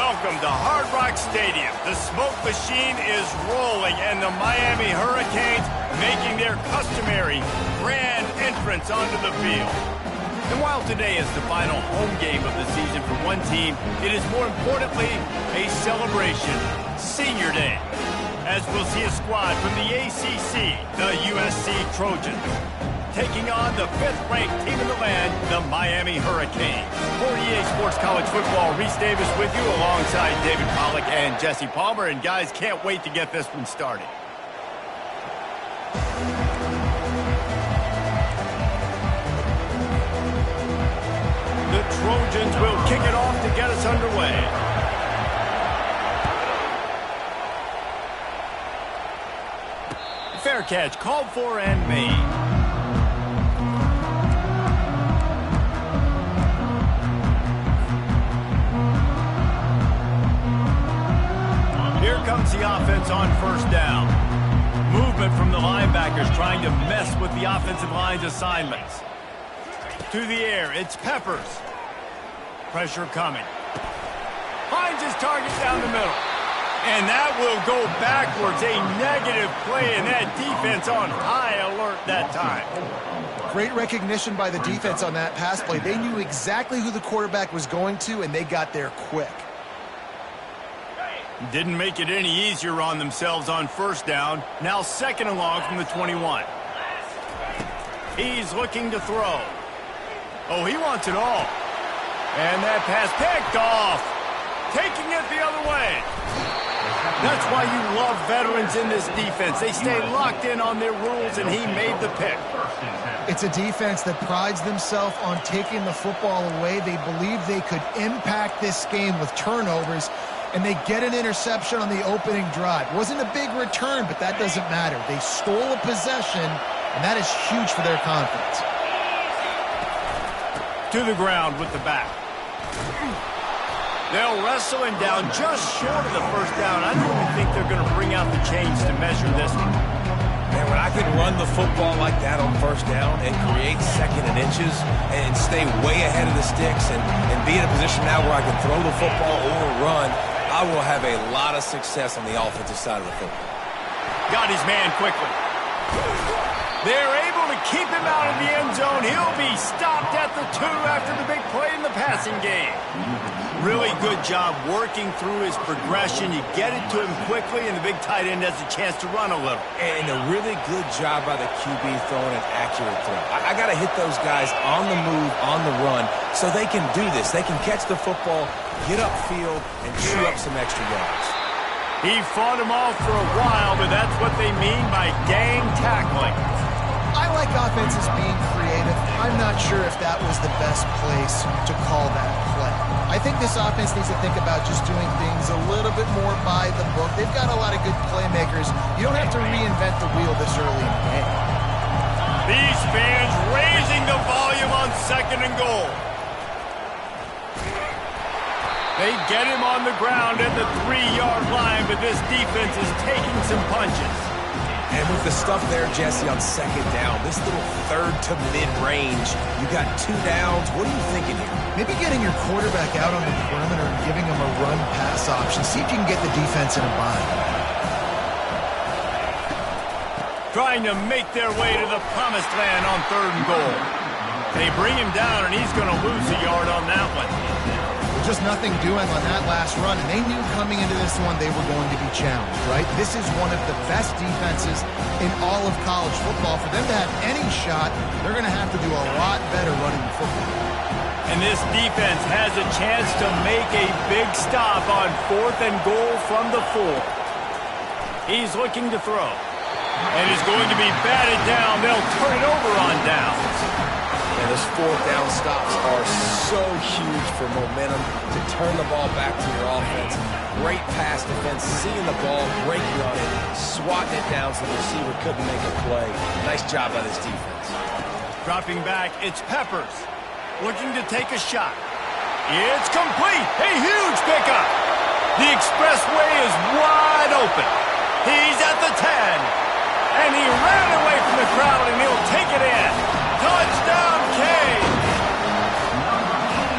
Welcome to Hard Rock Stadium. The smoke machine is rolling, and the Miami Hurricanes making their customary grand entrance onto the field. And while today is the final home game of the season for one team, it is more importantly a celebration, Senior Day, as we'll see a squad from the ACC, the USC Trojans, taking on the 5th-ranked team in the land, the Miami Hurricanes. For EA Sports College Football, Reese Davis with you alongside David Pollack and Jesse Palmer. And guys, can't wait to get this one started. The Trojans will kick it off to get us underway. Fair catch called for and made. Here comes the offense on first down. Movement from the linebackers trying to mess with the offensive line's assignments. To the air, it's Peppers. Pressure coming. Finds his target down the middle. And that will go backwards. A negative play, and that defense on high alert that time. Great recognition by the defense on that pass play. They knew exactly who the quarterback was going to, and they got there quick. Didn't make it any easier on themselves on first down. Now 2nd and long from the 21. He's looking to throw. Oh, he wants it all. And that pass picked off. Taking it the other way. That's why you love veterans in this defense. They stay locked in on their rules, and he made the pick. It's a defense that prides themselves on taking the football away. They believe they could impact this game with turnovers, and they get an interception on the opening drive. Wasn't a big return, but that doesn't matter. They stole a possession, and that is huge for their confidence. To the ground with the back. They'll wrestle him down just short of the first down. I don't even think they're going to bring out the chains to measure this one. Man, when I can run the football like that on first down and create 2nd and inches and stay way ahead of the sticks and be in a position now where I can throw the football or run, I will have a lot of success on the offensive side of the football. Got his man quickly. They're able to keep him out of the end zone. He'll be stopped at the 2 after the big play in the passing game. Really good job working through his progression. You get it to him quickly, and the big tight end has a chance to run a little. And a really good job by the QB throwing an accurate throw. I got to hit those guys on the move, on the run, so they can do this. They can catch the football, get upfield, and chew up some extra yards. He fought him off for a while, but that's what they mean by gang tackling. I like offenses being creative. I'm not sure if that was the best place to call that play. I think this offense needs to think about just doing things a little bit more by the book. They've got a lot of good playmakers. You don't have to reinvent the wheel this early in the game. These fans raising the volume on 2nd and goal. They get him on the ground at the 3-yard line, but this defense is taking some punches. And with the stuff there, Jesse, on 2nd down, this little 3rd to mid-range, you got 2 downs. What are you thinking here? Maybe getting your quarterback out on the perimeter and giving him a run-pass option. See if you can get the defense in a bind. Trying to make their way to the promised land on 3rd and goal. They bring him down, and he's going to lose a yard on that one. Just nothing doing on that last run, and they knew coming into this one they were going to be challenged, right? This is one of the best defenses in all of college football. For them to have any shot, they're going to have to do a lot better running the football. And this defense has a chance to make a big stop on 4th and goal from the 4. He's looking to throw. And is going to be batted down. They'll turn it over on downs. And those 4th down stops are so huge for momentum to turn the ball back to your offense. Great pass defense, seeing the ball, breaking on it, swatting it down so the receiver couldn't make a play. Nice job by this defense. Dropping back, it's Peppers. Looking to take a shot. It's complete. A huge pickup. The expressway is wide open. He's at the 10. And he ran away from the crowd, and he'll take it in. Touchdown, K.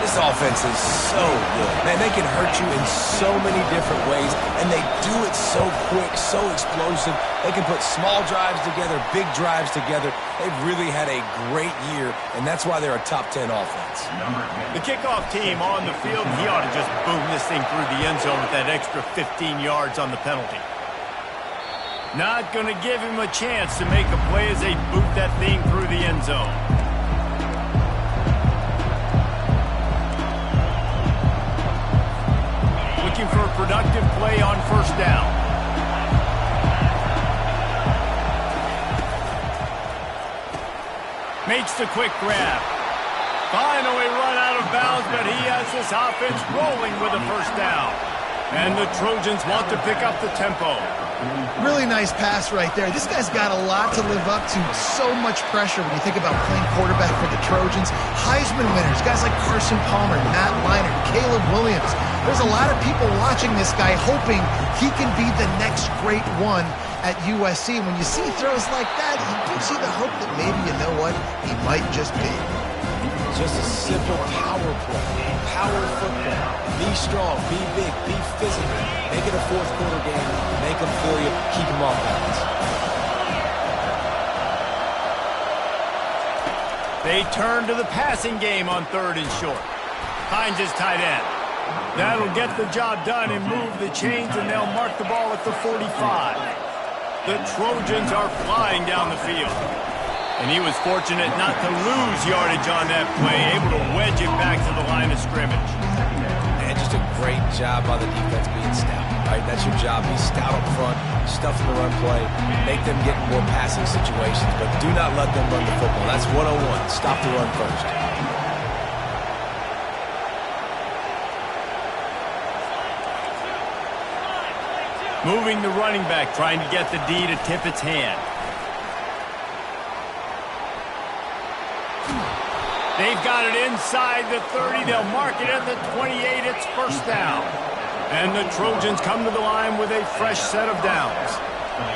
This This offense is so good. Man, they can hurt you in so many different ways, and they do it so quick, so explosive. They can put small drives together, big drives together. They've really had a great year, and that's why they're a top 10 offense. The kickoff team on the field, he ought to just boom this thing through the end zone with that extra 15 yards on the penalty. Not going to give him a chance to make a play as they boot that thing through the end zone. Looking for a productive play on first down. Makes the quick grab. Finally run out of bounds, but he has this offense rolling with a first down. And the Trojans want to pick up the tempo. Really nice pass right there. This guy's got a lot to live up to. So much pressure when you think about playing quarterback for the Trojans. Heisman winners, guys like Carson Palmer, Matt Leinart, Caleb Williams. There's a lot of people watching this guy hoping he can be the next great one at USC. When you see throws like that, you do see the hope that maybe, you know what, he might just be. Just a simple power play. Power football. Be strong, be big, be physical. Make it a fourth quarter game. Make them feel you. Keep them off balance. They turn to the passing game on 3rd and short. Hines is tight end. That'll get the job done and move the chains, and they'll mark the ball at the 45. The Trojans are flying down the field. And he was fortunate not to lose yardage on that play, able to wedge it back to the line of scrimmage. And just a great job by the defense being stout. Right? That's your job. Be stout up front, stuff the run play, make them get in more passing situations, but do not let them run the football. That's 101. Stop the run first. Moving the running back, trying to get the D to tip its hand. They've got it inside the 30. They'll mark it at the 28. It's first down. And the Trojans come to the line with a fresh set of downs.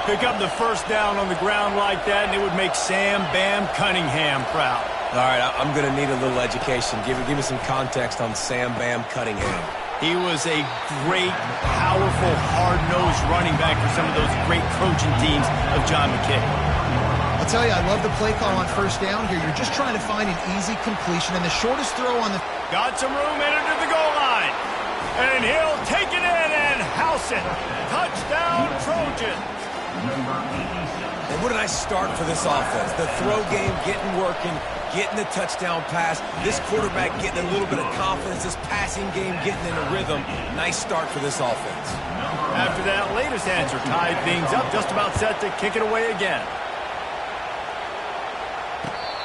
Pick up the first down on the ground like that, and it would make Sam Bam Cunningham proud. All right, I'm going to need a little education. Give me some context on Sam Bam Cunningham. He was a great, powerful, hard-nosed running back for some of those great Trojan teams of John McKay. I'll tell you, I love the play call on first down here. You're just trying to find an easy completion, and the shortest throw on the... Got some room in it to the goal line. And he'll take it in and house it. Touchdown, Trojans. And what a nice start for this offense. The throw game getting working, getting the touchdown pass. This quarterback getting a little bit of confidence. This passing game getting in a rhythm. Nice start for this offense. After that latest answer tied things up, just about set to kick it away again.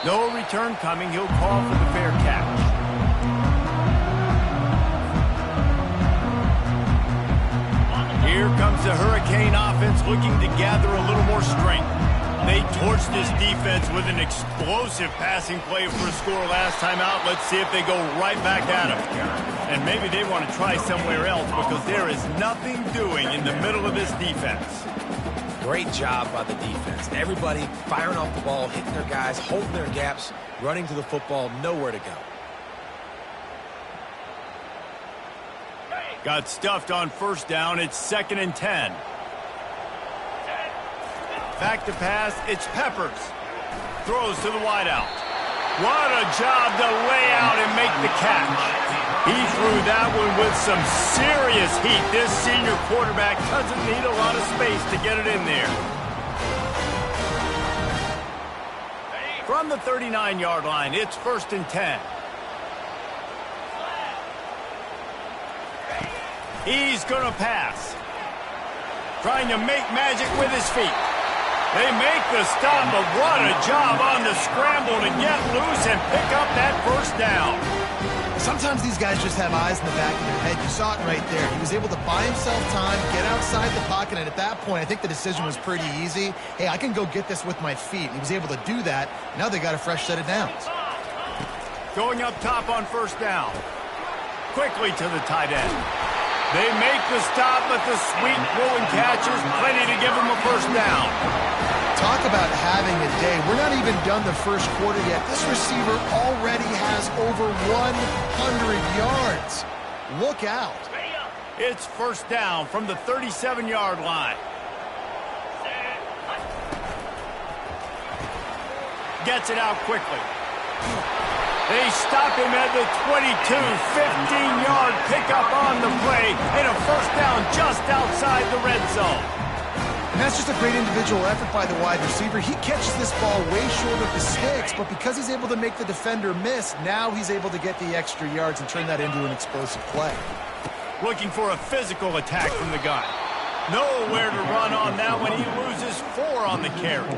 No return coming. He'll call for the fair catch. Here comes the Hurricane offense looking to gather a little more strength. They torched this defense with an explosive passing play for a score last time out. Let's see if they go right back at him. And maybe they want to try somewhere else because there is nothing doing in the middle of this defense. Great job by the defense. Everybody firing off the ball, hitting their guys, holding their gaps, running to the football, nowhere to go. Got stuffed on first down. It's 2nd and 10. Back to pass. It's Peppers. Throws to the wideout. What a job to lay out and make the catch. He threw that one with some serious heat. This senior quarterback doesn't need a lot of space to get it in there. From the 39-yard line, it's 1st and 10. He's going to pass. Trying to make magic with his feet. They make the stop, but what a job on the scramble to get loose and pick up that first down. Sometimes these guys just have eyes in the back of their head. You saw it right there. He was able to buy himself time, get outside the pocket, and at that point, I think the decision was pretty easy. Hey, I can go get this with my feet. He was able to do that. Now they got a fresh set of downs. Going up top on first down. Quickly to the tight end. They make the stop, but the sweet rolling catch is plenty to give them a first down. Talk about having a day. We're not even done the first quarter yet. This receiver already has over 100 yards. Look out. It's first down from the 37-yard line. Gets it out quickly. They stop him at the 22, 15-yard pickup on the play, and a first down just outside the red zone. And that's just a great individual effort by the wide receiver. He catches this ball way short of the sticks, but because he's able to make the defender miss, now he's able to get the extra yards and turn that into an explosive play. Looking for a physical attack from the guy. Nowhere to run on that one. He loses 4 on the carry.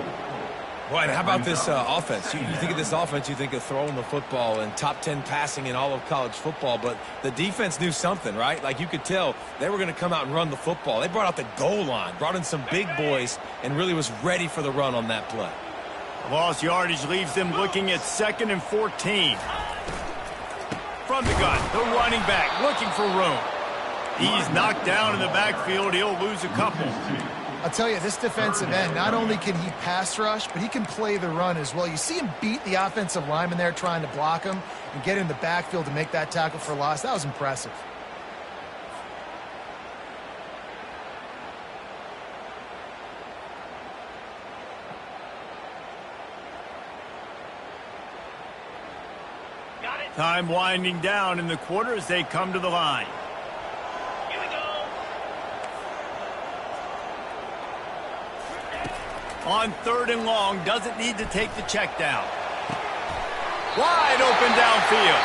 Well, and how about this offense? You think of this offense, you think of throwing the football and top 10 passing in all of college football, but the defense knew something, right? Like you could tell they were going to come out and run the football. They brought out the goal line, brought in some big boys, and really was ready for the run on that play. Lost yardage leaves them looking at 2nd and 14. From the gun, the running back looking for room. He's knocked down in the backfield. He'll lose a couple. I'll tell you, this defensive end, not only can he pass rush, but he can play the run as well. You see him beat the offensive lineman there trying to block him and get in the backfield to make that tackle for loss. That was impressive. Time winding down in the quarter as they come to the line. On 3rd and long, doesn't need to take the check down. Wide open downfield.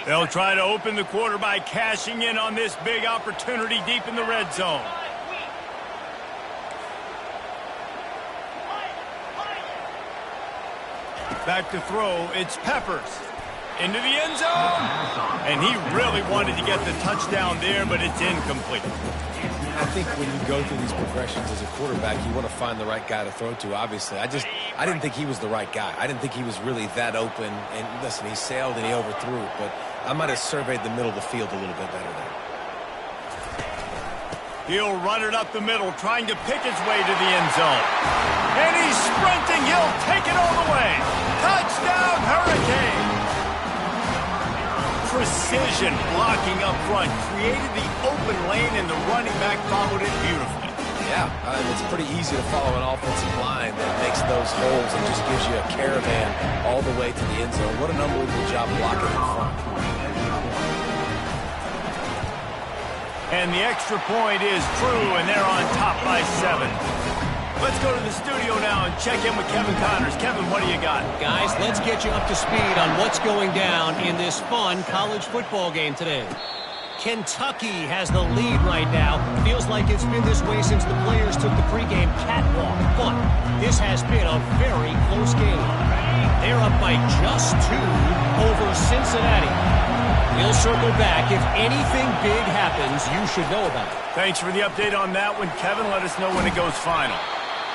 They'll try to open the quarter by cashing in on this big opportunity deep in the red zone. Back to throw, it's Peppers. Into the end zone. And he really wanted to get the touchdown there, but it's incomplete. I think when you go through these progressions as a quarterback, you want to find the right guy to throw to, obviously. I didn't think he was the right guy. I didn't think he was really that open. And listen, he sailed and he overthrew it, but I might have surveyed the middle of the field a little bit better there. He'll run it up the middle, trying to pick his way to the end zone. And he's sprinting. He'll take it all the way. Touchdown, Hurricane. Precision blocking up front. Created the open lane, and the running back followed it beautifully. Yeah, it's pretty easy to follow an offensive line that makes those holes and just gives you a caravan all the way to the end zone. What an unbelievable job blocking in front. And the extra point is true, and they're on top by 7. Let's go to the studio now and check in with Kevin Connors. Kevin, what do you got? Guys, let's get you up to speed on what's going down in this fun college football game today. Kentucky has the lead right now. Feels like it's been this way since the players took the pregame catwalk. But this has been a very close game. They're up by just 2 over Cincinnati. We'll circle back. If anything big happens, you should know about it. Thanks for the update on that one, Kevin. Let us know when it goes final.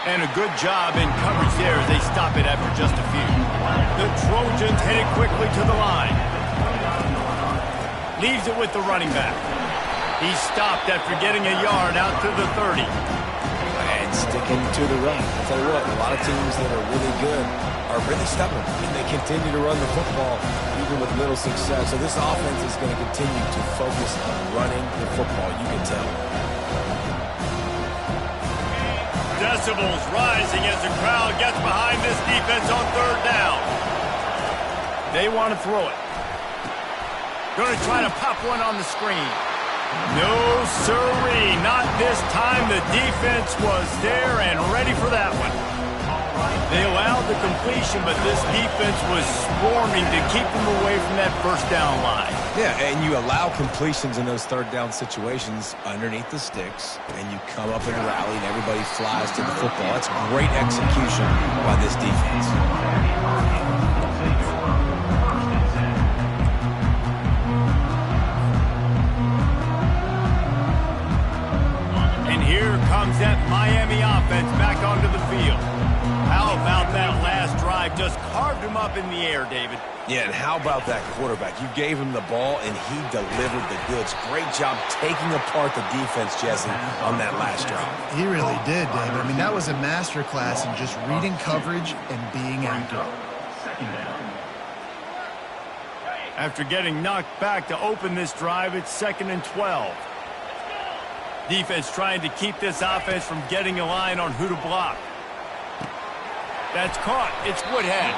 And a good job in coverage there as they stop it after just a few. The Trojans headed quickly to the line. Leaves it with the running back. He stopped after getting a yard out to the 30. And sticking to the run. I'll tell you what, a lot of teams that are really good are really stubborn, and they continue to run the football even with little success. So this offense is going to continue to focus on running the football, you can tell. Decibels rising as the crowd gets behind this defense on 3rd down. They want to throw it. Going to try to pop one on the screen. No, sirree, not this time. The defense was there and ready for that one. They allowed the completion, but this defense was swarming to keep them away from that first down line. Yeah, and you allow completions in those 3rd down situations underneath the sticks, and you come up and rally, and everybody flies to the football. That's great execution by this defense. And here comes that Miami offense back onto the field. How about that last drive? Just carved him up in the air, David. Yeah, and how about that quarterback? You gave him the ball, and he delivered the goods. Great job taking apart the defense, Jesse, on that last drive. He really did, David. I mean, that was a masterclass in just reading coverage and being accurate. After getting knocked back to open this drive, it's 2nd and 12. Defense trying to keep this offense from getting a line on who to block. That's caught. It's Woodhead.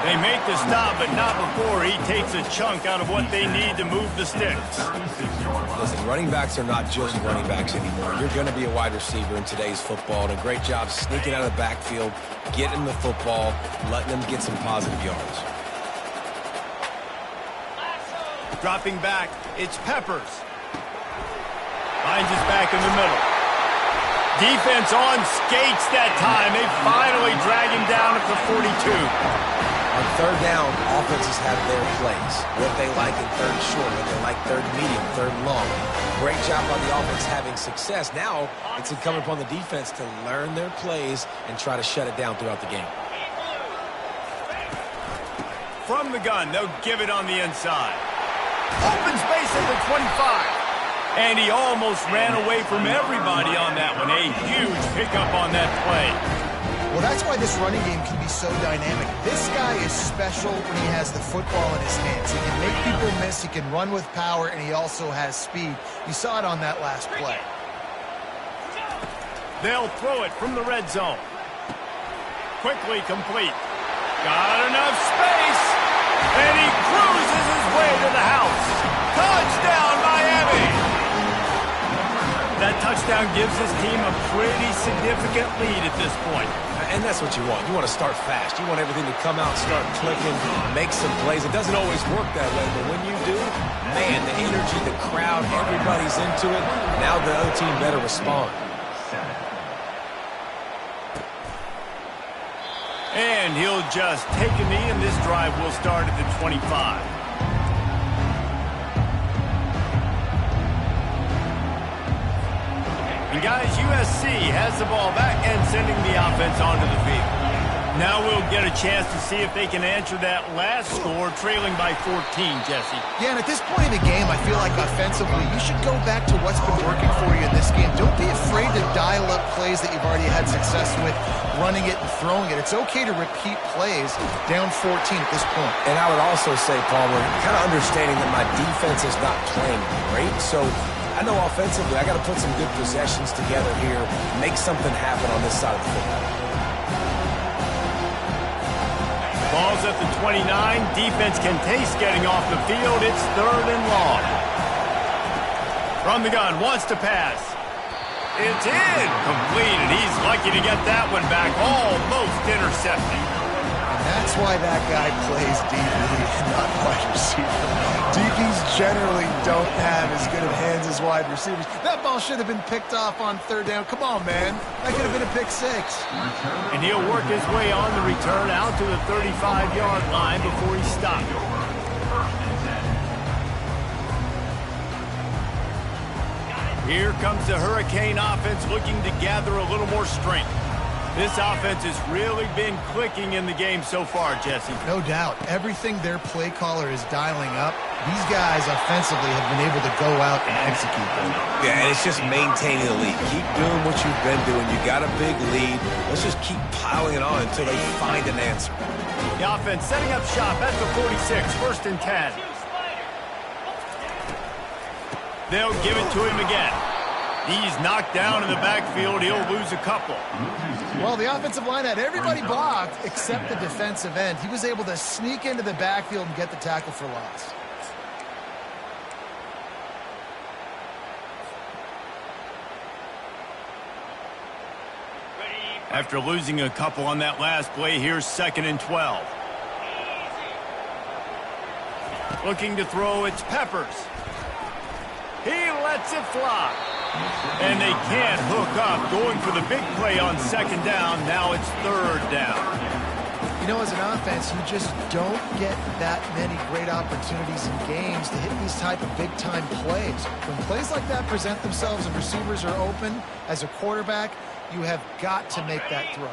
They make the stop, but not before he takes a chunk out of what they need to move the sticks. Listen, running backs are not just running backs anymore. You're going to be a wide receiver in today's football, and a great job sneaking out of the backfield, getting the football, letting them get some positive yards. Dropping back, it's Peppers. Finds his back in the middle. Defense on skates that time. They finally drag him down at the 42. On third down, offenses have their plays. What they like in third short, what they like third medium, third long. Great job on the offense having success. Now it's incumbent upon the defense to learn their plays and try to shut it down throughout the game. From the gun, they'll give it on the inside. Open space at the 25. And he almost ran away from everybody on that one. A huge pickup on that play. Well, that's why this running game can be so dynamic. This guy is special when he has the football in his hands. He can make people miss, he can run with power, and he also has speed. You saw it on that last play. They'll throw it from the red zone. Quickly complete. Got enough space. And he cruises his way to the house. Touchdown, Miami! That touchdown gives his team a pretty significant lead at this point. And that's what you want. You want to start fast. You want everything to come out, start clicking, make some plays. It doesn't always work that way, but when you do, man, the energy, the crowd, everybody's into it. Now the other team better respond. And he'll just take a knee, and this drive will start at the 25. And guys, USC has the ball back and sending the offense onto the field. Now we'll get a chance to see if they can answer that last score, trailing by 14, Jesse. Yeah, and at this point in the game, I feel like offensively, you should go back to what's been working for you in this game. Don't be afraid to dial up plays that you've already had success with, running it and throwing it. It's okay to repeat plays down 14 at this point. And I would also say, Palmer, kind of understanding that my defense is not playing great, so I know offensively I got to put some good possessions together here, make something happen on this side of the football. Ball's at the 29. Defense can taste getting off the field. It's 3rd and long. From the gun, wants to pass. It's in. Complete, and he's lucky to get that one back, almost intercepting. And that's why that guy plays DB and not wide receiver. DBs generally don't have as good of hands as wide receivers. That ball should have been picked off on 3rd down. Come on, man. That could have been a pick 6. And he'll work his way on the return out to the 35-yard line before he stopped. Here comes the Hurricane offense looking to gather a little more strength. This offense has really been clicking in the game so far, Jesse. No doubt. Everything their play caller is dialing up, these guys offensively have been able to go out and execute them. Yeah, and it's just maintaining the lead. Keep doing what you've been doing. You got a big lead. Let's just keep piling it on until they find an answer. The offense setting up shop at the 46, 1st and 10. They'll give it to him again. He's knocked down in the backfield. He'll lose a couple. Well, the offensive line had everybody blocked except the defensive end. He was able to sneak into the backfield and get the tackle for loss. After losing a couple on that last play, here's 2nd and 12. Looking to throw, it's Peppers. He lets it fly. And they can't hook up. Going for the big play on 2nd down. Now it's 3rd down. You know, as an offense, you just don't get that many great opportunities in games to hit these type of big-time plays. When plays like that present themselves and receivers are open, as a quarterback, you have got to make that throw.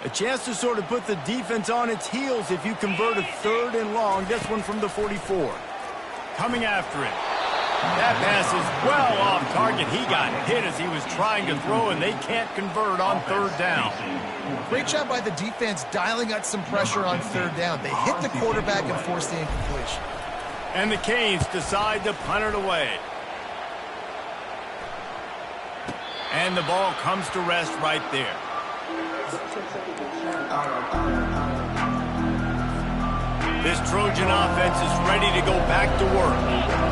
A chance to sort of put the defense on its heels if you convert a 3rd and long. This one from the 44. Coming after it. That pass is well off target. He got hit as he was trying to throw, and they can't convert on 3rd down. Great job by the defense dialing out some pressure on 3rd down. They hit the quarterback and forced the incompletion. And the Canes decide to punt it away. And the ball comes to rest right there. This Trojan offense is ready to go back to work.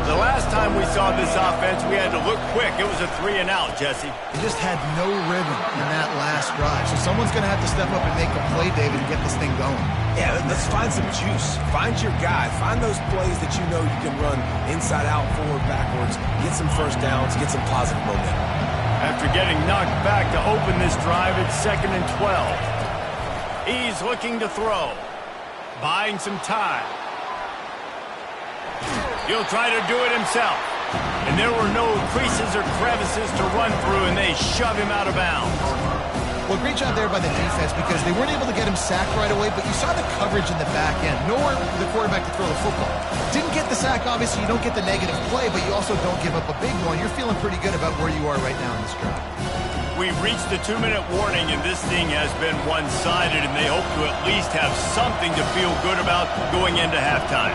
The last time we saw this offense, we had to look quick. It was a 3-and-out, Jesse. They just had no rhythm in that last drive. So someone's going to have to step up and make a play, David, and get this thing going. Yeah, let's find some juice. Find your guy. Find those plays that you know you can run inside out, forward, backwards. Get some first downs. Get some positive momentum. After getting knocked back to open this drive, it's 2nd and 12. He's looking to throw. Buying some time. He'll try to do it himself. And there were no creases or crevices to run through, and they shove him out of bounds. Well, great job there by the defense because they weren't able to get him sacked right away, but you saw the coverage in the back end. Nowhere for the quarterback to throw the football. Didn't get the sack, obviously. You don't get the negative play, but you also don't give up a big one. You're feeling pretty good about where you are right now in this drive. We've reached the 2-minute warning, and this thing has been one-sided, and they hope to at least have something to feel good about going into halftime.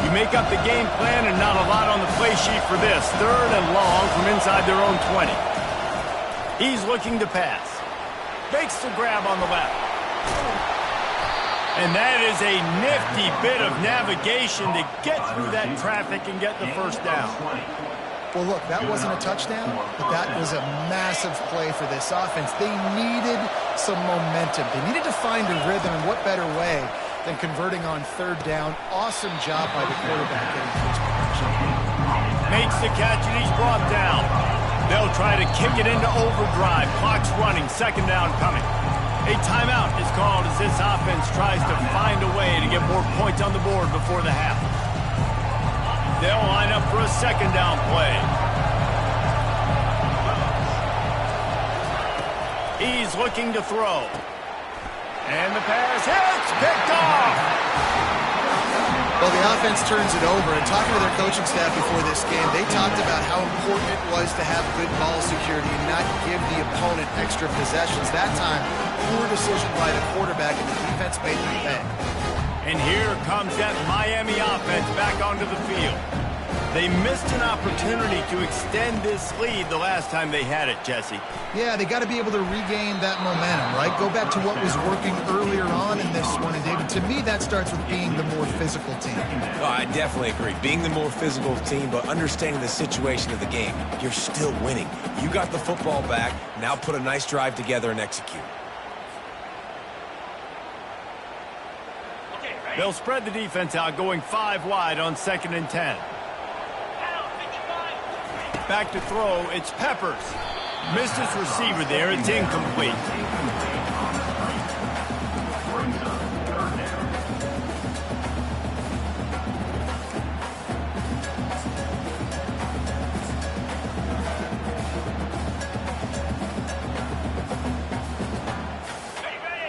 You make up the game plan, and not a lot on the play sheet for this. 3rd and long from inside their own 20. He's looking to pass. Makes the grab on the left. And that is a nifty bit of navigation to get through that traffic and get the first down. Well, look, that wasn't a touchdown, but that was a massive play for this offense. They needed some momentum. They needed to find a rhythm, and what better way than converting on 3rd down. Awesome job by the quarterback getting first protection. Makes the catch, and he's brought down. They'll try to kick it into overdrive. Clock's running, 2nd down coming. A timeout is called as this offense tries to find a way to get more points on the board before the half. They'll line up for a 2nd down play. He's looking to throw. And the pass hits, picked off. Well, the offense turns it over, and talking to their coaching staff before this game, they talked about how important it was to have good ball security and not give the opponent extra possessions. That time, poor decision by the quarterback, and the defense made them pay. And here comes that Miami offense back onto the field. They missed an opportunity to extend this lead the last time they had it, Jesse. Yeah, they got to be able to regain that momentum, right? Go back to what was working earlier on in this one. And, David, to me, that starts with being the more physical team. Oh, I definitely agree. Being the more physical team, but understanding the situation of the game. You're still winning. You got the football back. Now put a nice drive together and execute. They'll spread the defense out, going 5 wide on 2nd and 10. Back to throw, it's Peppers. Missed his receiver there, it's incomplete.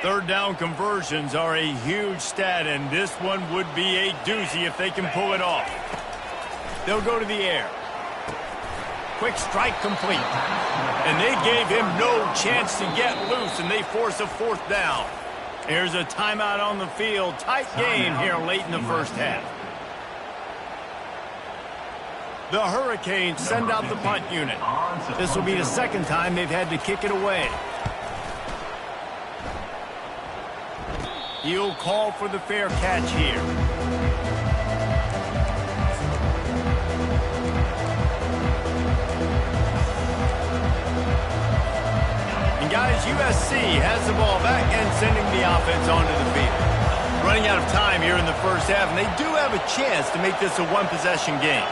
Third down conversions are a huge stat, and this one would be a doozy if they can pull it off. They'll go to the air. Quick strike complete. And they gave him no chance to get loose, and they force a 4th down. Here's a timeout on the field. Tight game here late in the first half. The Hurricanes send out the punt unit. This will be the 2nd time they've had to kick it away. He'll call for the fair catch here. And guys, USC has the ball back and sending the offense onto the field. Running out of time here in the first half, and they do have a chance to make this a one-possession game.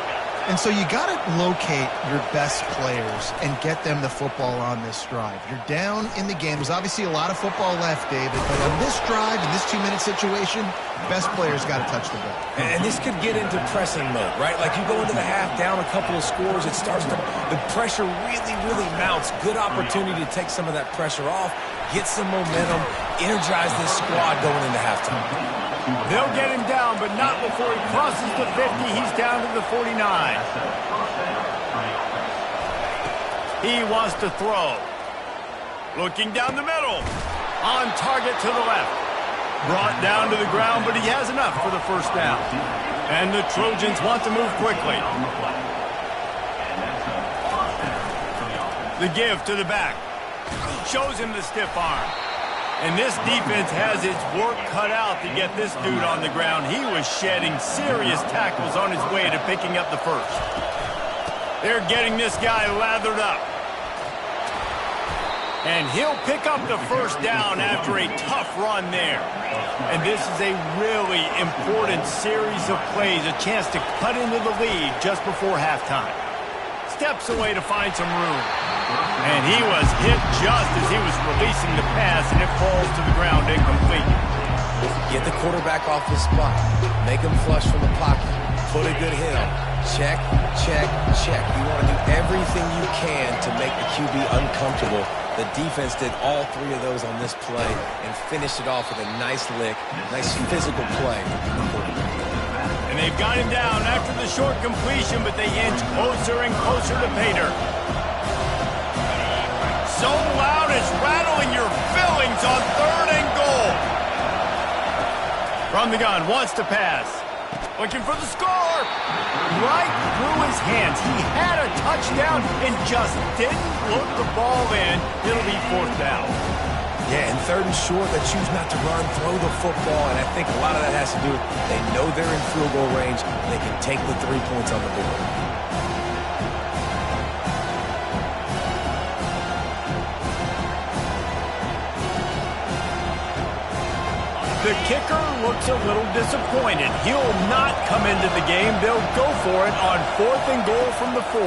And so you got to locate your best players and get them the football on this drive. You're down in the game. There's obviously a lot of football left, David, but on this drive, in this 2-minute situation, best players got to touch the ball. And this could get into pressing mode, right? Like you go into the half down a couple of scores, the pressure really mounts. Good opportunity to take some of that pressure off, get some momentum, energize this squad going into halftime. They'll get him down, but not before he crosses the 50. He's down to the 49. He wants to throw. Looking down the middle. On target to the left. Brought down to the ground, but he has enough for the first down. And the Trojans want to move quickly. The give to the back. Shows him the stiff arm. And this defense has its work cut out to get this dude on the ground. He was shedding serious tackles on his way to picking up the first. They're getting this guy lathered up. And he'll pick up the first down after a tough run there. And this is a really important series of plays, a chance to cut into the lead just before halftime. Steps away to find some room. And he was hit just as he was releasing the pass, and it falls to the ground incomplete. Get the quarterback off his spot. Make him flush from the pocket. Put a good hill. Check, check, check. You want to do everything you can to make the QB uncomfortable. The defense did all three of those on this play and finished it off with a nice lick, nice physical play. And they've got him down after the short completion, but they inch closer and closer to pay dirt. So loud it's rattling your fillings on 3rd and goal. From the gun, wants to pass. Looking for the score. Right through his hands. He had a touchdown and just didn't look the ball in. It'll be 4th down. Yeah, and 3rd and short, they choose not to run, throw the football, and I think a lot of that has to do with they know they're in field goal range. They can take the 3 points on the board. The kicker looks a little disappointed. He'll not come into the game. They'll go for it on 4th and goal from the 4.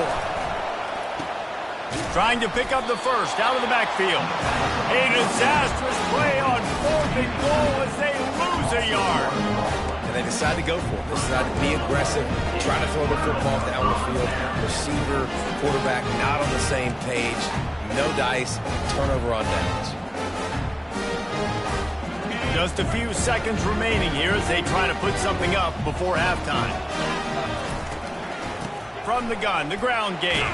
Trying to pick up the first out of the backfield. A disastrous play on 4th and goal as they lose a yard. And they decide to go for it. They decide to be aggressive, try to throw the football down the field. Receiver, quarterback not on the same page. No dice, turnover on downs. Just a few seconds remaining here as they try to put something up before halftime. From the gun, the ground game.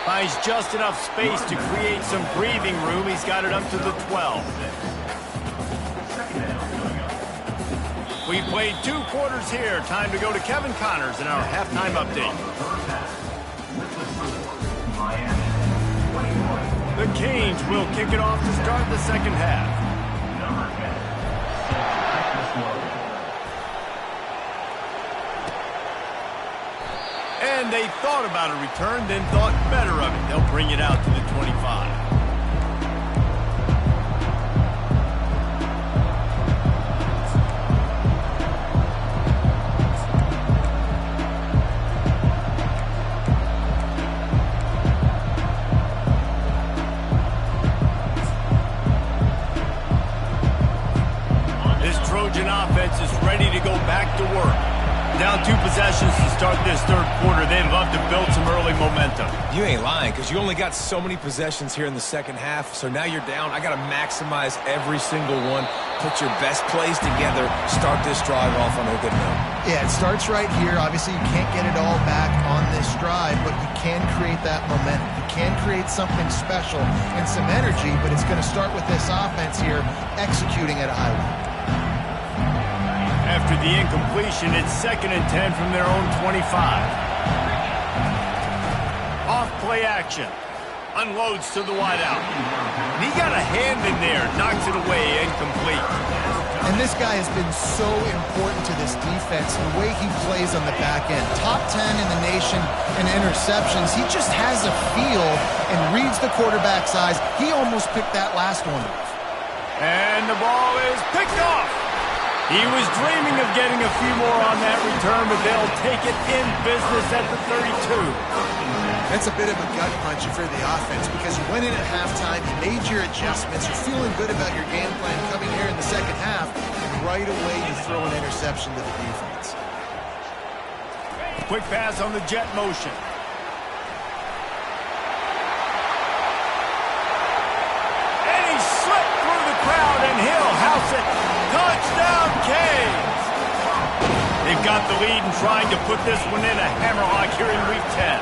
Finds just enough space to create some breathing room. He's got it up to the 12. We played 2 quarters here. Time to go to Kevin Connors in our halftime update. The Canes will kick it off to start the second half. And they thought about a return, then thought better of it. They'll bring it out to the 25. This Trojan offense is ready to go back to work. Down 2 possessions to start this 3rd quarter. They'd love to build some early momentum. You ain't lying, because you only got so many possessions here in the second half, so now you're down. I got to maximize every single one. Put your best plays together. Start this drive off on a good note. Yeah, it starts right here. Obviously, you can't get it all back on this drive, but you can create that momentum. You can create something special and some energy, but it's going to start with this offense here executing at a high level. After the incompletion, it's 2nd and 10 from their own 25. Off play action. Unloads to the wideout. And he got a hand in there. Knocks it away. Incomplete. And this guy has been so important to this defense, the way he plays on the back end. Top 10 in the nation in interceptions. He just has a feel and reads the quarterback's eyes. He almost picked that last one off. And the ball is picked off. He was dreaming of getting a few more on that return, but they'll take it in business at the 32. That's a bit of a gut punch for the offense because you went in at halftime, you made your adjustments, you're feeling good about your game plan coming here in the second half, and right away you throw an interception to the defense. Quick pass on the jet motion. And he slipped through the crowd, and he'll house it. Touchdown, Canes! They've got the lead and trying to put this one in a hammerlock here in Week 10.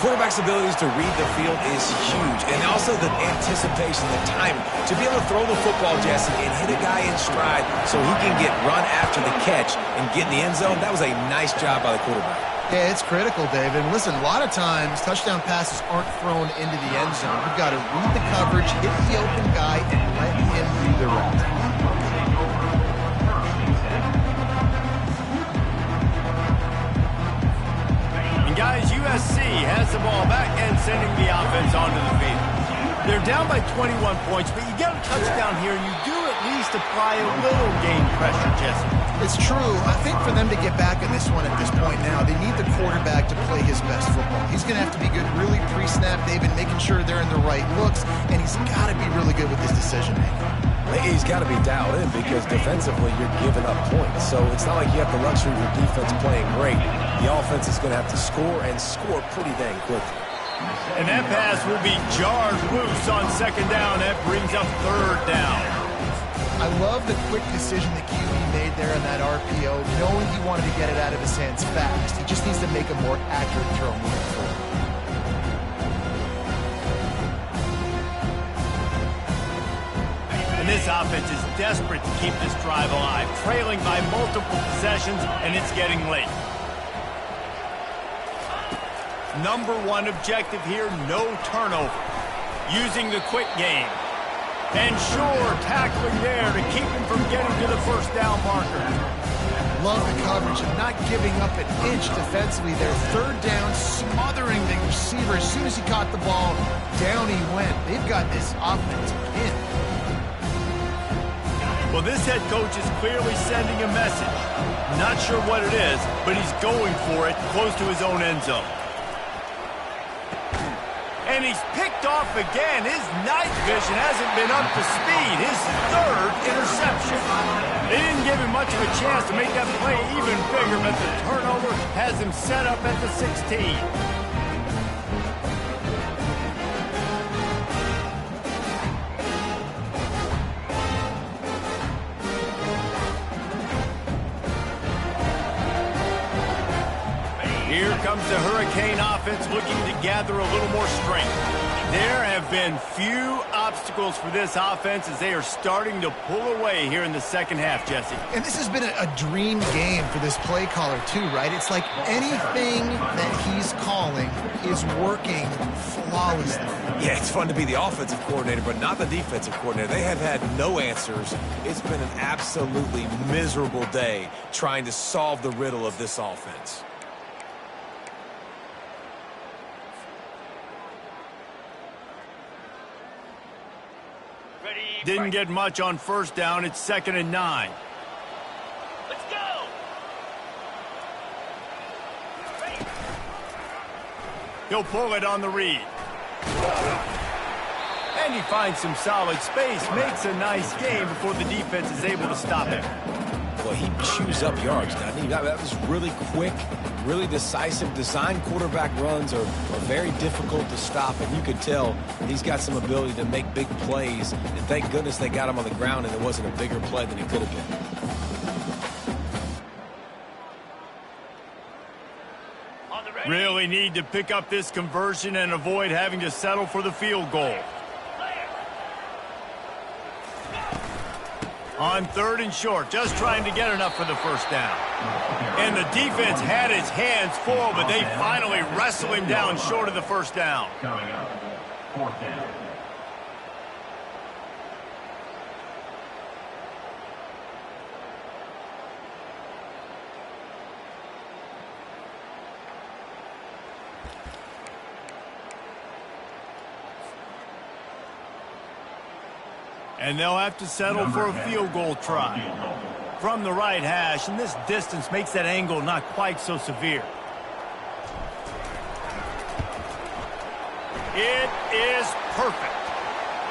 Quarterback's abilities to read the field is huge, and also the anticipation, the timing. To be able to throw the football, Jesse, and hit a guy in stride so he can get run after the catch and get in the end zone, that was a nice job by the quarterback. Yeah, it's critical, David. And listen, a lot of times, touchdown passes aren't thrown into the end zone. You've got to read the coverage, hit the open guy, and let him do the rest. Guys, USC has the ball back and sending the offense onto the field. They're down by 21 points, but you get a touchdown here, and you do at least apply a little game pressure, Jesse. It's true. I think for them to get back in this one at this point now, they need the quarterback to play his best football. He's going to have to be good really pre-snap, David, making sure they're in the right looks, and he's got to be really good with his decision-making. He's got to be dialed in because defensively you're giving up points. So it's not like you have the luxury of your defense playing great. The offense is going to have to score and score pretty dang quickly. And that pass will be jarred loose on second down. That brings up third down. I love the quick decision that QB made there in that RPO, knowing he wanted to get it out of his hands fast. He just needs to make a more accurate throw moving forward. And this offense is desperate to keep this drive alive, trailing by multiple possessions, and it's getting late. Number one objective here, no turnover. Using the quick game. And sure, tackling there to keep him from getting to the first down marker. Love the coverage and not giving up an inch defensively there. Third down, smothering the receiver. As soon as he caught the ball, down he went. They've got this offense pinned. Well, this head coach is clearly sending a message. Not sure what it is, but he's going for it close to his own end zone. And he's picked off again. His night vision hasn't been up to speed. His third interception. They didn't give him much of a chance to make that play even bigger, but the turnover has him set up at the 16. Here comes the Hurricane offense looking to gather a little more strength. There have been few obstacles for this offense as they are starting to pull away here in the second half, Jesse. And this has been a dream game for this play caller too, right? It's like anything that he's calling is working flawlessly. Yeah, it's fun to be the offensive coordinator, but not the defensive coordinator. They have had no answers. It's been an absolutely miserable day trying to solve the riddle of this offense. Didn't get much on first down. It's 2nd and 9. Let's go! He'll pull it on the read. And he finds some solid space. Makes a nice game before the defense is able to stop him. Well, he chews up yards, doesn't he? That was really quick, really decisive. Design quarterback runs are very difficult to stop, and you could tell he's got some ability to make big plays. And thank goodness they got him on the ground and it wasn't a bigger play than it could have been. Really need to pick up this conversion and avoid having to settle for the field goal. On 3rd and short, just trying to get enough for the first down. And the defense had his hands full, but they finally wrestle him down short of the first down. Coming up, 4th down. And they'll have to settle for a field goal try. from the right hash, and this distance makes that angle not quite so severe. It is perfect.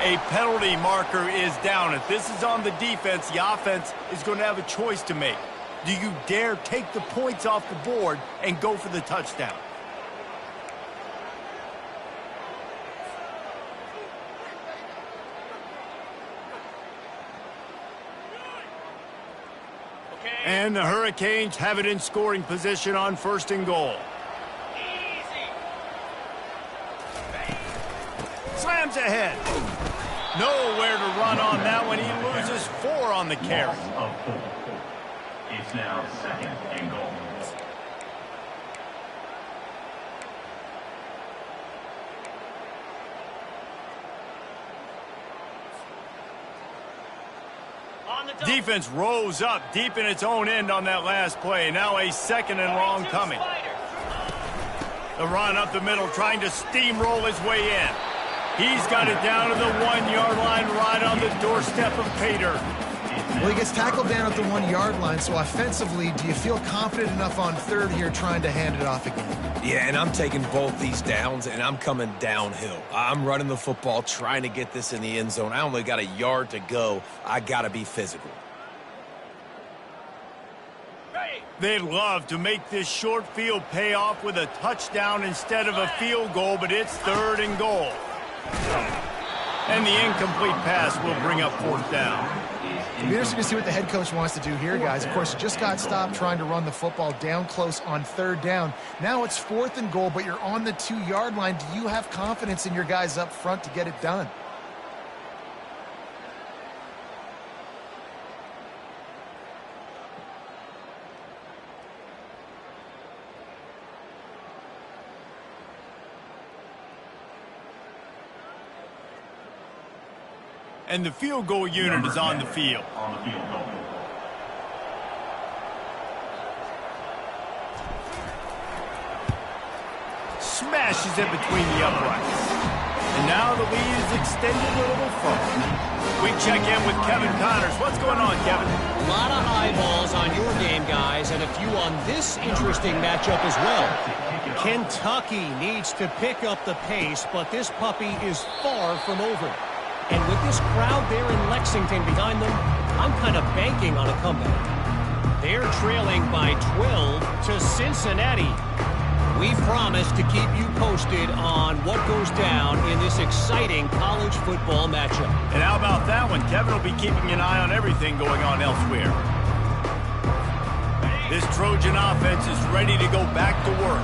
A penalty marker is down. If this is on the defense, the offense is going to have a choice to make. Do you dare take the points off the board and go for the touchdown? And the Hurricanes have it in scoring position on 1st and goal. Slams ahead. Nowhere to run on that one. He loses 4 on the carry. It's now 2nd and goal. Defense rose up deep in its own end on that last play. Now a 2nd and long coming. The run up the middle, trying to steamroll his way in. He's got it down to the 1-yard line, right on the doorstep of Pater. Well, he gets tackled down at the 1-yard line, so offensively, do you feel confident enough on 3rd here trying to hand it off again? Yeah, and I'm taking both these downs, and I'm coming downhill. I'm running the football, trying to get this in the end zone. I only got a yard to go. I got to be physical. They'd love to make this short field pay off with a touchdown instead of a field goal, but it's 3rd and goal. And the incomplete pass will bring up 4th down. It'll be interesting to see what the head coach wants to do here, guys. Of course, you just got stopped trying to run the football down close on 3rd down. Now it's 4th and goal, but you're on the 2-yard line. Do you have confidence in your guys up front to get it done? And the field goal unit is on the field. On the field goal. Smashes it between the uprights. And now the lead is extended a little further. We check in with Kevin Connors. What's going on, Kevin? A lot of eyeballs on your game, guys, and a few on this interesting matchup as well. Kentucky needs to pick up the pace, but this puppy is far from over. And with this crowd there in Lexington behind them, I'm kind of banking on a comeback. They're trailing by 12 to Cincinnati. We promise to keep you posted on what goes down in this exciting college football matchup. And how about that one? Kevin will be keeping an eye on everything going on elsewhere. This Trojan offense is ready to go back to work.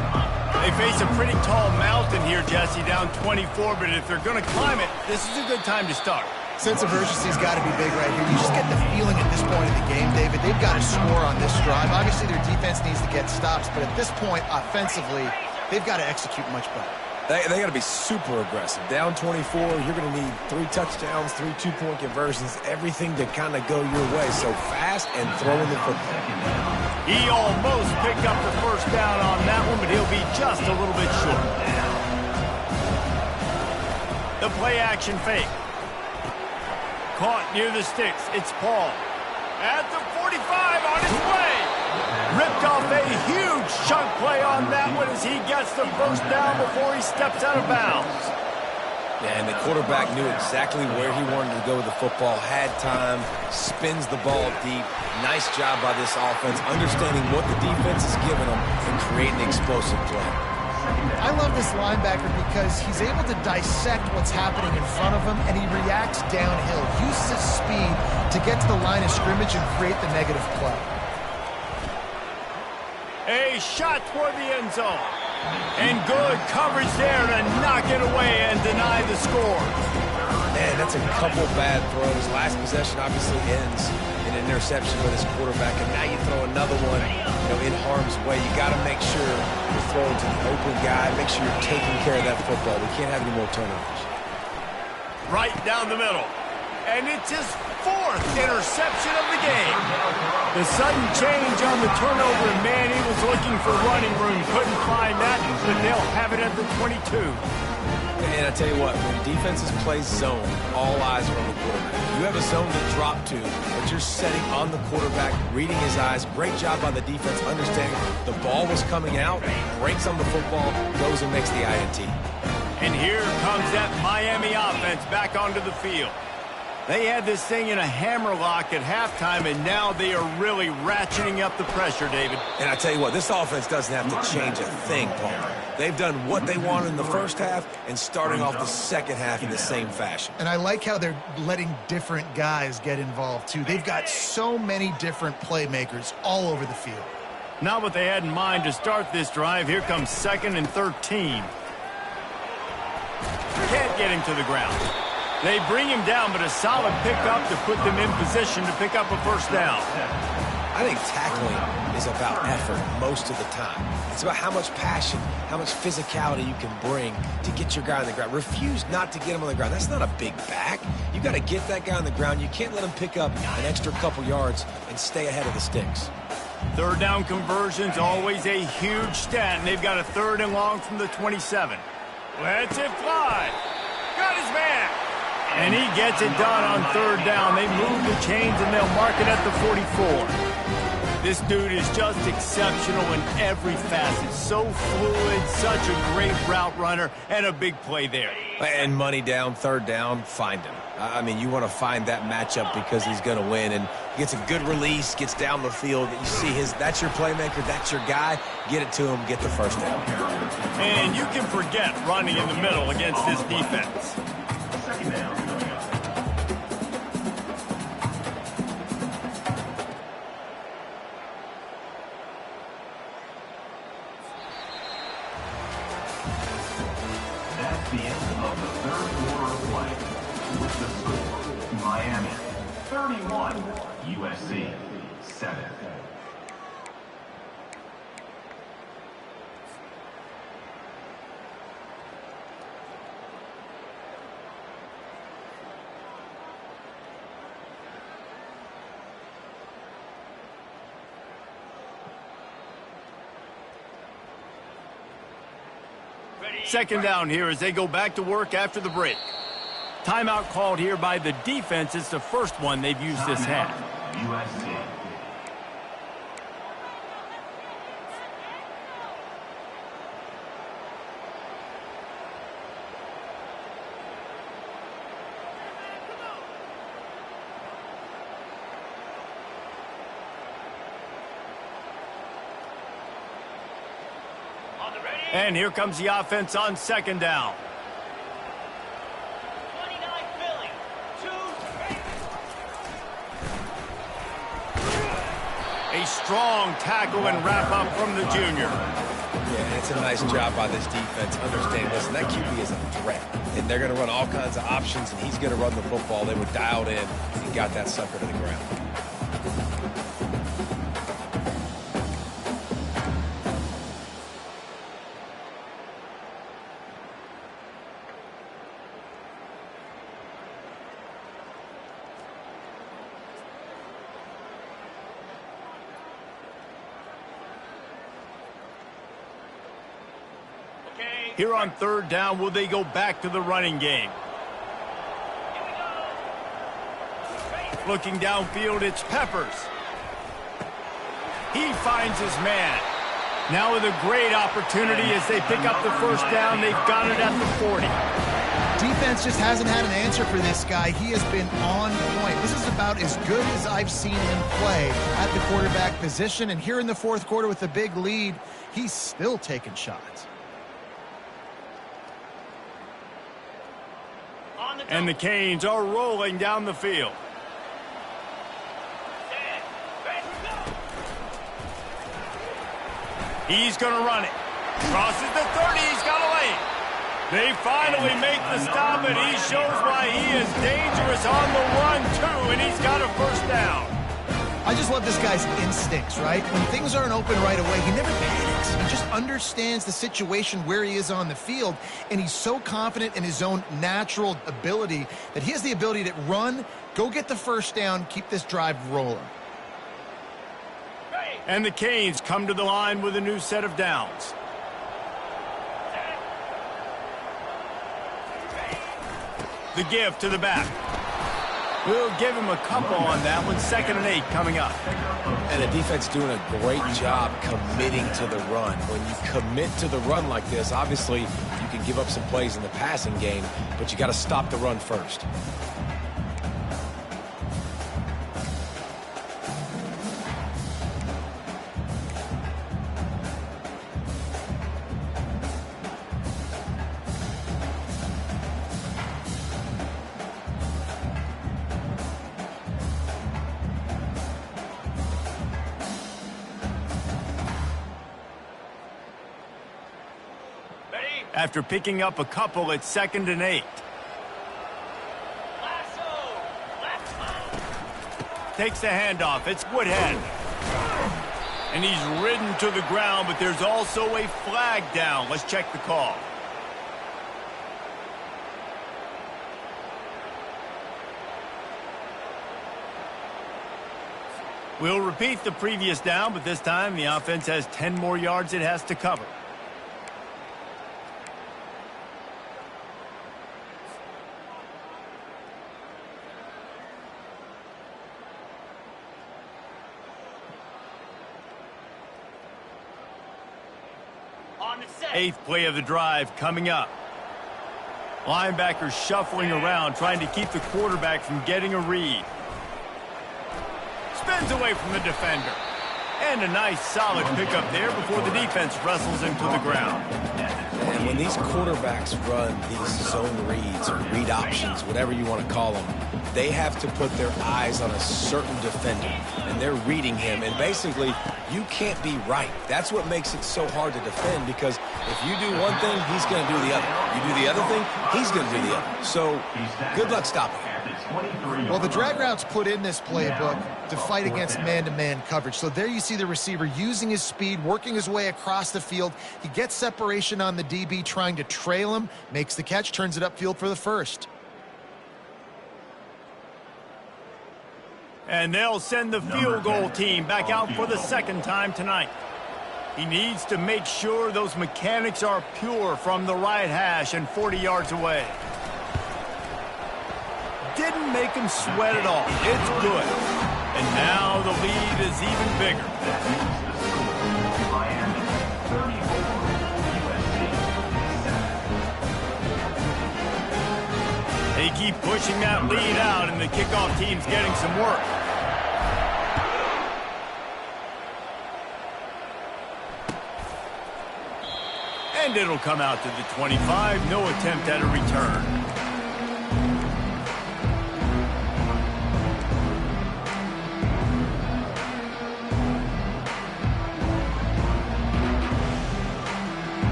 They face a pretty tall mountain here, Jesse, down 24, but if they're going to climb it, this is a good time to start. Sense of urgency's got to be big right here. You just get the feeling at this point of the game, David, they've got to score on this drive. Obviously, their defense needs to get stops, but at this point, offensively, they've got to execute much better. They got to be super aggressive. Down 24, you're going to need 3 touchdowns, 3 2-point conversions, everything to kind of go your way. So fast and throwing the football. He almost picked up the 1st down on that one, but he'll be just a little bit short. The play action fake. Caught near the sticks. It's Paul. At the 45 on his way. Ripped off a huge chunk play on that one as he gets the 1st down before he steps out of bounds. Yeah, and the quarterback knew exactly where he wanted to go with the football, had time, spins the ball deep. Nice job by this offense, understanding what the defense is giving them and creating explosive play. I love this linebacker because he's able to dissect what's happening in front of him, and he reacts downhill, uses his speed to get to the line of scrimmage and create the negative play. A shot toward the end zone. And good coverage there to knock it away and deny the score. Man, that's a couple bad throws. Last possession obviously ends in an interception for this quarterback, and now you throw another one, in harm's way. You got to make sure you're throwing to the open guy. Make sure you're taking care of that football. We can't have any more turnovers. Right down the middle. And it's his 4th interception of the game. The sudden change on the turnover, and man, he was looking for running room. Couldn't find that, but they'll have it at the 22. And I tell you what, when defenses play zone, all eyes are on the quarterback. You have a zone to drop to, but you're setting on the quarterback, reading his eyes. Great job by the defense, understanding the ball was coming out, breaks on the football, goes and makes the INT. And here comes that Miami offense back onto the field. They had this thing in a hammerlock at halftime, and now they are really ratcheting up the pressure, David. And I tell you what, this offense doesn't have to change a thing, Paul. They've done what they wanted in the first half and starting off the second half in the same fashion. And I like how they're letting different guys get involved, too. They've got so many different playmakers all over the field. Not what they had in mind to start this drive. Here comes 2nd and 13. Can't get him to the ground. They bring him down, but a solid pickup to put them in position to pick up a first down. I think tackling is about effort most of the time. It's about how much passion, how much physicality you can bring to get your guy on the ground. Refuse not to get him on the ground. That's not a big back. You got to get that guy on the ground. You can't let him pick up an extra couple yards and stay ahead of the sticks. Third down conversion's always a huge stat, and they've got a 3rd and long from the 27. Lets it fly. Got his man. And he gets it done on 3rd down. They move the chains, and they'll mark it at the 44. This dude is just exceptional in every facet. So fluid, such a great route runner, and a big play there. And money down, 3rd down, find him. I mean, you want to find that matchup because he's going to win. And gets a good release, gets down the field. You see that's your playmaker, that's your guy. Get it to him, get the first down. And you can forget running in the middle against this defense. 2nd down. That's the end of the 3rd quarter of play. With the score, Miami 31, USC 7. Second down here as they go back to work after the break. Timeout called here by the defense. It's the first one they've used this half. USC. And here comes the offense on 2nd down. 29 Philly. 2. A strong tackle and wrap up from the junior. Yeah, it's a nice job by this defense understanding this. And that QB is a threat. And they're going to run all kinds of options, and he's going to run the football. They were dialed in and got that sucker to the ground. Here on 3rd down, will they go back to the running game? Looking downfield, it's Peppers. He finds his man. Now with a great opportunity as they pick up the first down. They've got it at the 40. Defense just hasn't had an answer for this guy. He has been on point. This is about as good as I've seen him play at the quarterback position. And here in the 4th quarter with a big lead, he's still taking shots. And the Canes are rolling down the field. He's going to run it. Crosses the 30. He's got a lane. They finally make the stop, and he shows why he is dangerous on the run, too, and he's got a first down. I just love this guy's instincts, right? When things aren't open right away, he never panics. He just understands the situation where he is on the field, and he's so confident in his own natural ability that he has the ability to run, go get the first down, keep this drive rolling. And the Canes come to the line with a new set of downs. The give to the back. We'll give him a couple on that one. 2nd and 8 coming up. And the defense doing a great job committing to the run. When you commit to the run like this, obviously you can give up some plays in the passing game, but you got to stop the run first. After picking up a couple at 2nd and 8. Takes the handoff. It's Woodhead. And he's ridden to the ground, but there's also a flag down. Let's check the call. We'll repeat the previous down, but this time the offense has 10 more yards it has to cover. Eighth play of the drive coming up. Linebackers shuffling around, trying to keep the quarterback from getting a read. Spins away from the defender. And a nice solid pickup there before the defense wrestles him to the ground. And when these quarterbacks run these zone reads or read options, whatever you want to call them, they have to put their eyes on a certain defender, and they're reading him. And basically, you can't be right. That's what makes it so hard to defend, because if you do one thing, he's going to do the other. You do the other thing, he's going to do the other. So good luck stopping him. Well, the drag routes put in this playbook to fight against man-to-man coverage. So there you see the receiver using his speed, working his way across the field. He gets separation on the DB, trying to trail him, makes the catch, turns it upfield for the first. And they'll send the field goal team back out for the 2nd time tonight. He needs to make sure those mechanics are pure from the right hash and 40 yards away. Didn't make him sweat at all. It's good. And now the lead is even bigger. They keep pushing that lead out, and the kickoff team's getting some work. And it'll come out to the 25. No attempt at a return.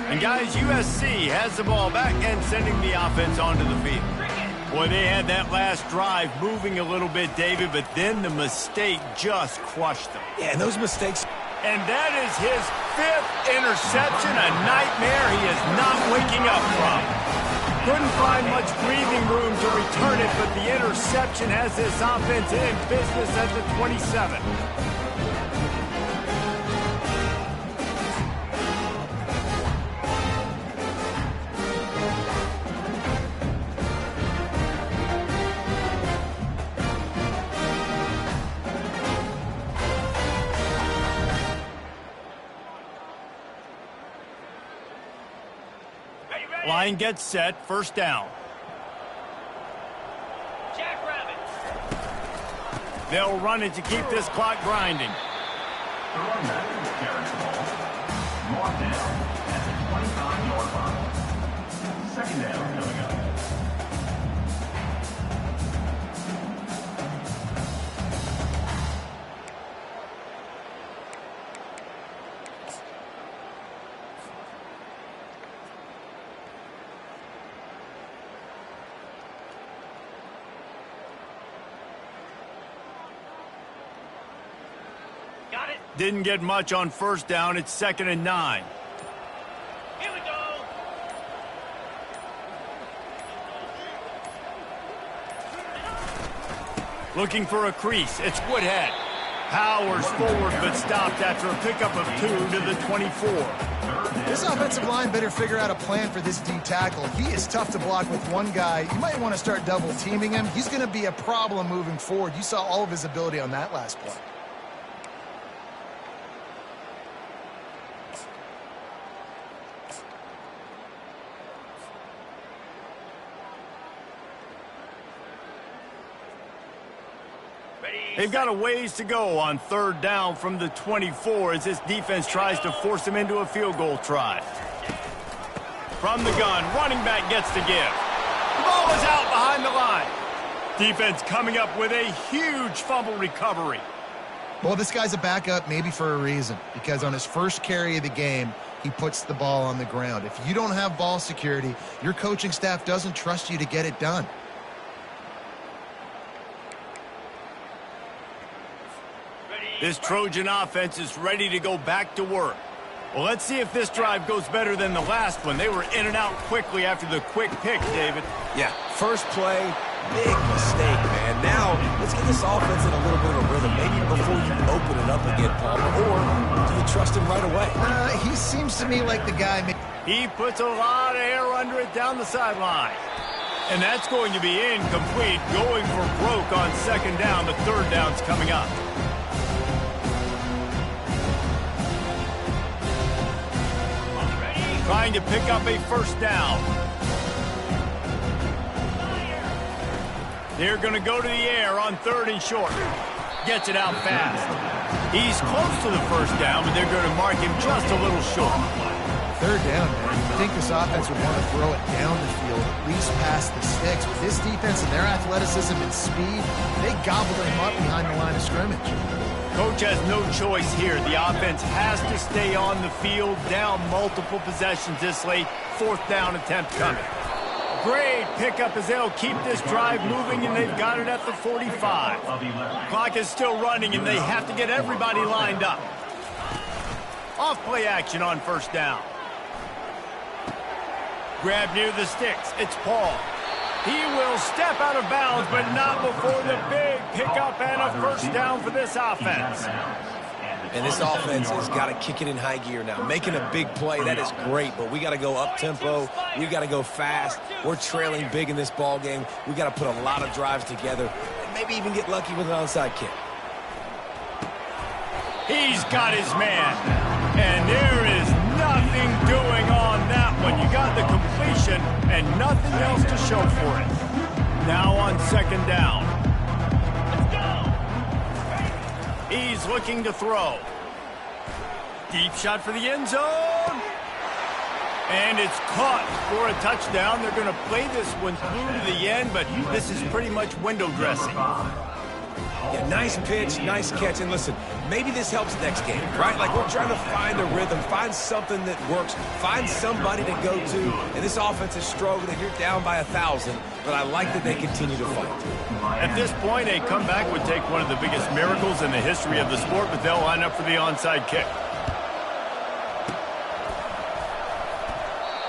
And guys, USC has the ball back and sending the offense onto the field. Boy, they had that last drive moving a little bit, David, but then the mistake just crushed them. Yeah, and those mistakes. And that is his 5th interception, a nightmare he is not waking up from. Couldn't find much breathing room to return it, but the interception has this offense in business at the 27. Line gets set, 1st down. They'll run it to keep this clock grinding. The run back carries the ball. Mark down at the 25-yard line. 2nd down coming up. Didn't get much on 1st down. It's 2nd and 9. Here we go. Looking for a crease. It's Woodhead. Powers forward, but stopped after a pickup of 2 to the 24. This offensive line better figure out a plan for this D tackle. He is tough to block with one guy. You might want to start double teaming him. He's going to be a problem moving forward. You saw all of his ability on that last play. They've got a ways to go on 3rd down from the 24 as this defense tries to force him into a field goal try. From the gun, running back gets to give. The ball is out behind the line. Defense coming up with a huge fumble recovery. Well, this guy's a backup maybe for a reason, because on his first carry of the game, he puts the ball on the ground. If you don't have ball security, your coaching staff doesn't trust you to get it done. This Trojan offense is ready to go back to work. Well, let's see if this drive goes better than the last one. They were in and out quickly after the quick pick, David. Yeah, first play, big mistake, man. Now, let's get this offense in a little bit of a rhythm. Maybe before you open it up again, Palmer, or do you trust him right away? He seems to me like the guy. He puts a lot of air under it down the sideline. And that's going to be incomplete, going for broke on 2nd down. The 3rd down's coming up. Trying to pick up a 1st down. They're going to go to the air on 3rd and short. Gets it out fast. He's close to the 1st down, but they're going to mark him just a little short. 3rd down, man. You'd think this offense would want to throw it down the field, at least past the sticks. With this defense and their athleticism and speed, they gobbled him up behind the line of scrimmage. Coach has no choice here. The offense has to stay on the field, down multiple possessions this late. 4th down attempt coming. Great pickup as they'll keep this drive moving, and they've got it at the 45. Clock is still running, and they have to get everybody lined up. Off play action on 1st down. Grab near the sticks. It's Paul. He will step out of bounds, but not before the big pickup and a 1st down for this offense. And this offense has got to kick it in high gear now. Making a big play, that is great, but we got to go up-tempo. We got to go fast. We're trailing big in this ball game. We got to put a lot of drives together and maybe even get lucky with an onside kick. He's got his man, and there is nothing doing on that one. You got the completion and nothing else to show for it. Now on 2nd down. He's looking to throw. Deep shot for the end zone. And it's caught for a touchdown. They're going to play this one through to the end, but this is pretty much window dressing. Yeah, nice pitch, nice catch. And listen, maybe this helps next game, right? Like, we're trying to find a rhythm, find something that works, find somebody to go to. And this offense is struggling. You're down by 1,000, but I like that they continue to fight. At this point, a comeback would take one of the biggest miracles in the history of the sport, but they'll line up for the onside kick.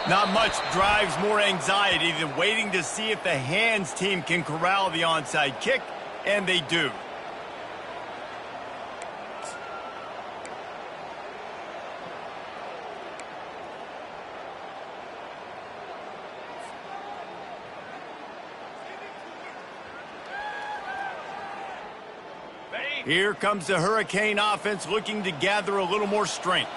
Not much drives more anxiety than waiting to see if the hands team can corral the onside kick, and they do. Here comes the Hurricane offense looking to gather a little more strength.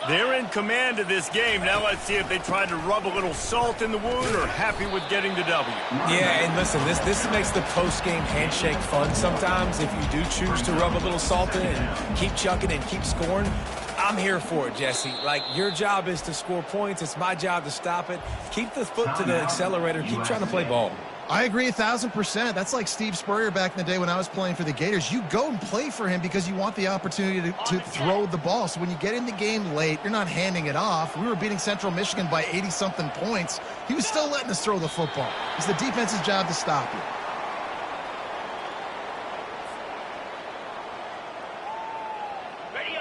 They're in command of this game. Now let's see if they try to rub a little salt in the wound or happy with getting the W. Yeah, and listen, this makes the post-game handshake fun sometimes. If you do choose to rub a little salt in and keep chucking and keep scoring, I'm here for it, Jesse. Like, your job is to score points. It's my job to stop it. Keep the foot to the accelerator. Keep trying to play ball. I agree 1,000%. That's like Steve Spurrier back in the day when I was playing for the Gators. You go and play for him because you want the opportunity to throw the ball. So when you get in the game late, you're not handing it off. We were beating Central Michigan by 80-something points. He was still letting us throw the football. It's the defense's job to stop you.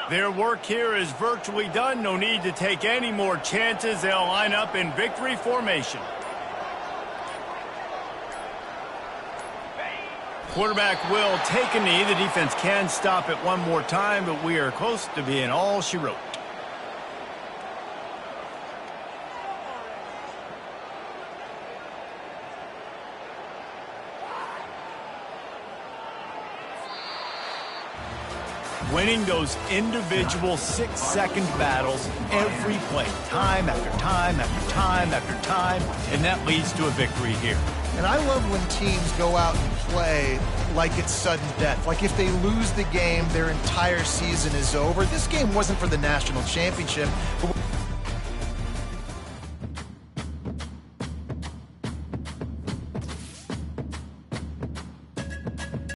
Their work here is virtually done. No need to take any more chances. They'll line up in victory formation. Quarterback will take a knee. The defense can stop it one more time, but we are close to being all she wrote. Winning those individual 6-second battles every play, time after time after time after time, and that leads to a victory here. And I love when teams go out and play like it's sudden death. Like if they lose the game, their entire season is over. This game wasn't for the national championship, but